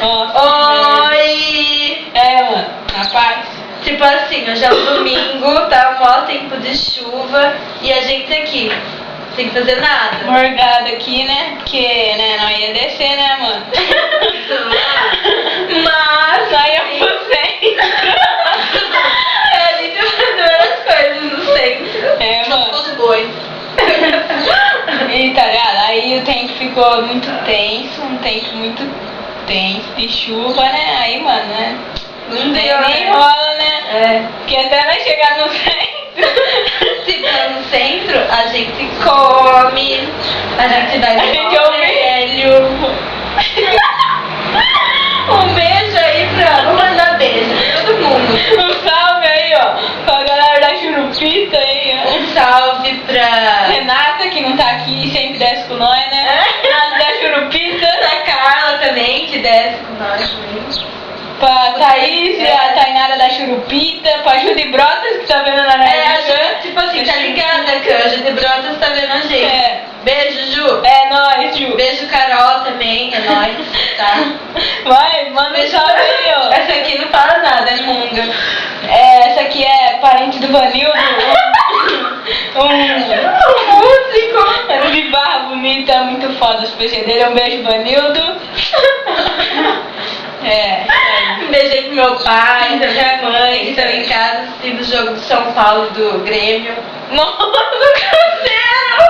Oi! Mano, rapaz. Tipo assim, hoje é um domingo, tá um maior tempo de chuva e a gente aqui, sem fazer nada. Morgado aqui, né? Porque, né, não ia descer, né, mano? Mas Nós ia pro centro. a gente fazendo as coisas no centro. Mano. Os boi. E tá ligado? Aí o tempo ficou muito tenso, um tempo muito tenso de chuva, né? Aí, mano, né? Não Nem deu, né? rola, né? É. Porque até nós chegar no centro. Se tá no centro, a gente come, a gente vai A gente no velho. Um beijo aí vamos mandar beijo pra todo mundo. Um salve aí, ó, pra galera da Churupita aí, ó. Um salve pra Renata, que não tá aqui, sempre desce com nós, né? Renata da Churupita. a Carla também, que desce com nós também. Pra Thaís, a Tainara da Churupita. Pra Judy Brotas, que tá vendo na A Nerd. gente, tipo assim, tá ligada, Canja de Brotas tá vendo a gente. Beijo, Ju. É nóis, Ju. Beijo, Carol, também, é nóis, tá? Vai, manda um salve aí, ó. Essa aqui não fala nada, é mundo. Essa aqui é parente do Vanildo. Músico. De barra bonita, muito foda os PG dele. Um beijo, Vanildo. Um beijinho pro meu pai, pra minha mãe, que estão em casa assistindo o jogo do São Paulo do Grêmio. Nossa, Do Cruzeiro!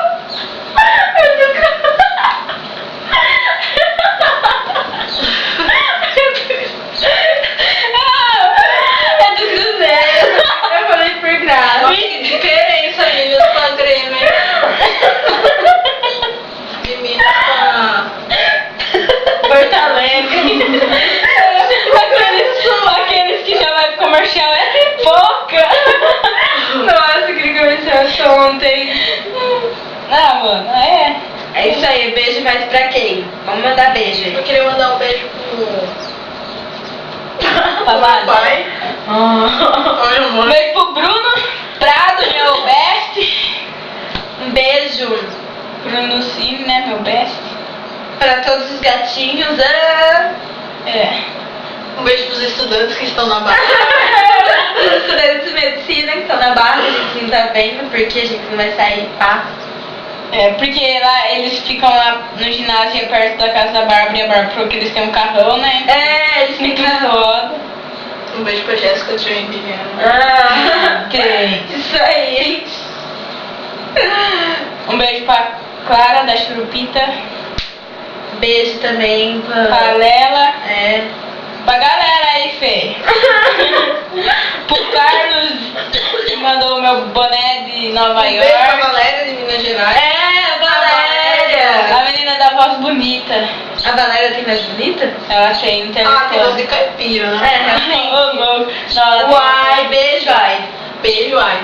É do Cruzeiro! Eu falei por graça. Que diferença, Minas com a Grêmio. De Minas com a Porto Alegre. aqueles que já vai pro comercial é pipoca. Nossa, aquele comercial ontem. Mano, É isso aí, beijo mais pra quem? Vamos mandar beijo aí. Eu queria mandar um beijo pro Tá meu pai. Oi, amor. Beijo pro Bruno Prado, meu best. Um beijo Bruno Cine, né, meu best. pra todos os gatinhos. Um beijo pros estudantes que estão na barra. Os estudantes de medicina que estão na barra, a gente não tá vendo porque a gente não vai sair, pá. Porque lá eles ficam lá no ginásio perto da casa da Bárbara e a Bárbara falou que eles têm um carrão, né? Eles Muito ficam. foda. Um beijo pra Jéssica Tremby. Tem. Isso aí. Um beijo pra Clara da Churupita. Beijo também Pra Lela. Pra galera aí, Fê. Pro Carlos, que mandou o meu boné de Nova Beijo pra York. Valéria de Minas Gerais. A Valéria. A menina da voz bonita. A Valéria tem mais bonita? Ela tem no Tem voz de telefone. caipira, né? Realmente. Ô, louco. Não, ela tem- Uai, beijo, ai. Beijo, ai.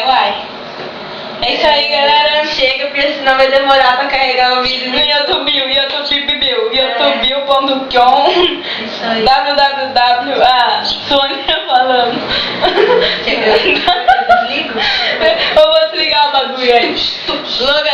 Uai. É isso aí, galera. Chega, porque senão vai demorar pra carregar o vídeo No no YouTube, youtube.com Isso aí. www. Sônia falando. Quer que eu desligo? Eu vou desligar o bagulho aí. Logo